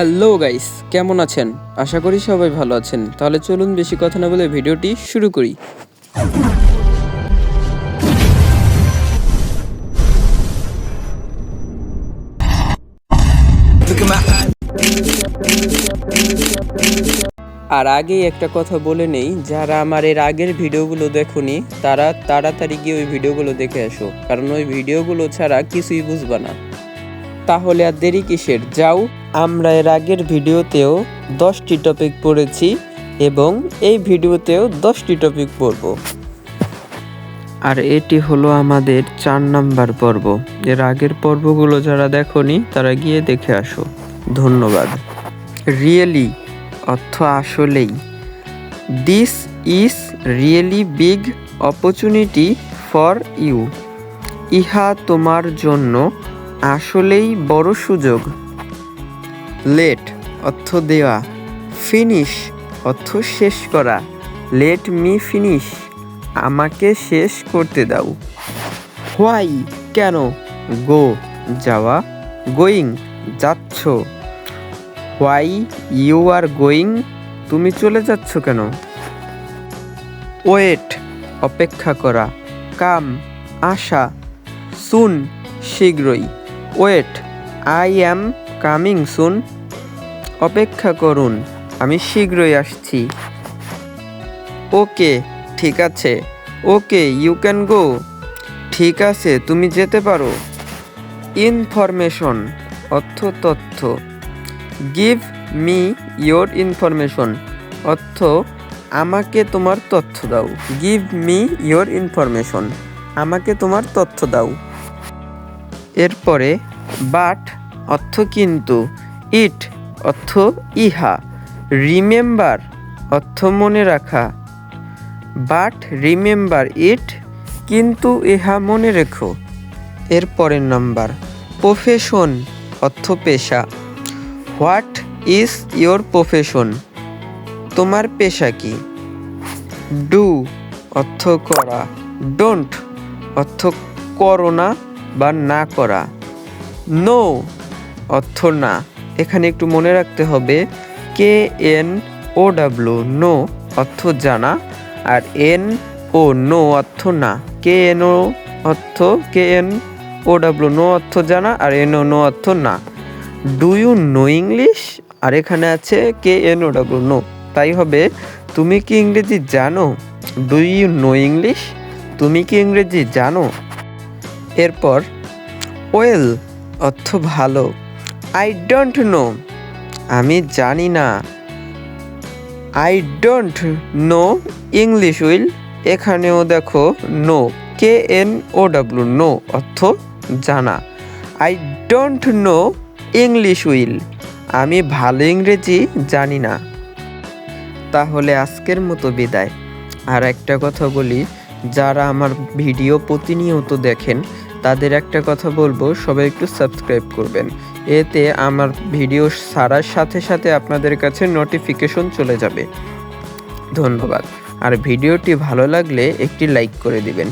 Hello guys, কেমন আছেন? আশা করি সবাই ভালো আছেন। তাহলে চলুন বেশি কথা না বলে ভিডিওটি শুরু করি। আর আগেই একটা কথা বলে নেই, যারা আমার এর আগের ভিডিওগুলো দেখোনি তারা তাড়াতাড়ি গিয়ে ওই ভিডিওগুলো দেখে আসো, কারণ ওই ভিডিওগুলো ছাড়া কিছুই বুঝবা না। তাহলে আর দেরি কিসের, যাও। আমরা এর আগের ভিডিওতেও 10টি টপিক পড়েছি এবং এই ভিডিওতেও 10টি টপিক পড়ব। আর এটি হলো আমাদের 4 নাম্বার পর্ব। এর আগের পর্বগুলো যারা দেখোনি তারা গিয়ে দেখে আসো। ধন্যবাদ। রিয়েলি অর্থ আসলেই। This is really big opportunity for you. ইহা তোমার জন্য আসলেই বড় সুযোগ। লেট অর্থ দেওয়া। ফিনিশ অর্থ শেষ করা। লেট মি ফিনিশ, আমাকে শেষ করতে দাও। হোয়াই কেন। গো যাওয়া। গোয়িং যাচ্ছ। হোয়াই ইউ আর গোয়িং, তুমি চলে যাচ্ছ কেন। ওয়েট অপেক্ষা করা। কাম আসা। সুন শীঘ্রই। Wait I am coming soon, অপেক্ষা করুন আমি শীঘ্রই আসছি। ওকে ঠিক আছে। ওকে ইউ ক্যান গো, ঠিক আছে তুমি যেতে পারো। ইনফরমেশন অর্থ তথ্য। গিভ মি ইয়োর ইনফরমেশন অর্থ আমাকে তোমার তথ্য দাও। গিভ মি ইয়োর ইনফরমেশন, আমাকে তোমার তথ্য দাও। এরপরে বাট অর্থ কিন্তু। ইট অর্থ ইহা। রিমেম্বার অর্থ মনে রাখা। বাট রিমেম্বার ইট, কিন্তু ইহা মনে রেখো। এর পরের নাম্বার প্রফেশন অর্থ পেশা। হোয়াট ইজ ইয়োর প্রফেশন, তোমার পেশা কি। ডু অর্থ করা। ডোন্ট অর্থ করো না বা না করা। নো অর্থ না, এখানে একটু মনে রাখতে হবে K N O W, know অর্থ জানা, আর এন ও নো অর্থ না। কে এন ও অর্থ K N O W know অর্থ জানা, আর এন ও নো অর্থ না। ডু ইউ নো ইংলিশ, আর এখানে আছে K N O W know, তাই হবে তুমি কি ইংরেজি জানো। ডু ইউ নো ইংলিশ, তুমি কি ইংরেজি জানো। এরপর ওয়েল অর্থ ভালো। আই ডোন্ট নো, আমি জানি না। I don't know English will, এখানেও দেখো know, K N O W know অর্থ জানা। I don't know English will, আমি ভালো ইংরেজি জানি না। তাহলে আজকের মতো বিদায়। আর একটা কথা বলি, যারা আমার ভিডিও প্রতিনিয়ত দেখেন তাদের একটা কথা বলবো, সবাই একটু সাবস্ক্রাইব করবেন। এতে আমার ভিডিও ছাড়ার সাথে সাথে আপনাদের কাছে নোটিফিকেশন চলে যাবে। ধন্যবাদ। আর ভিডিওটি ভালো লাগলে একটি লাইক করে দিবেন।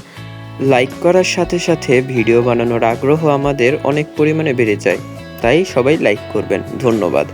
লাইক করার সাথে সাথে ভিডিও বানানোর আগ্রহ আমাদের অনেক পরিমাণে বেড়ে যায়, তাই সবাই লাইক করবেন। ধন্যবাদ।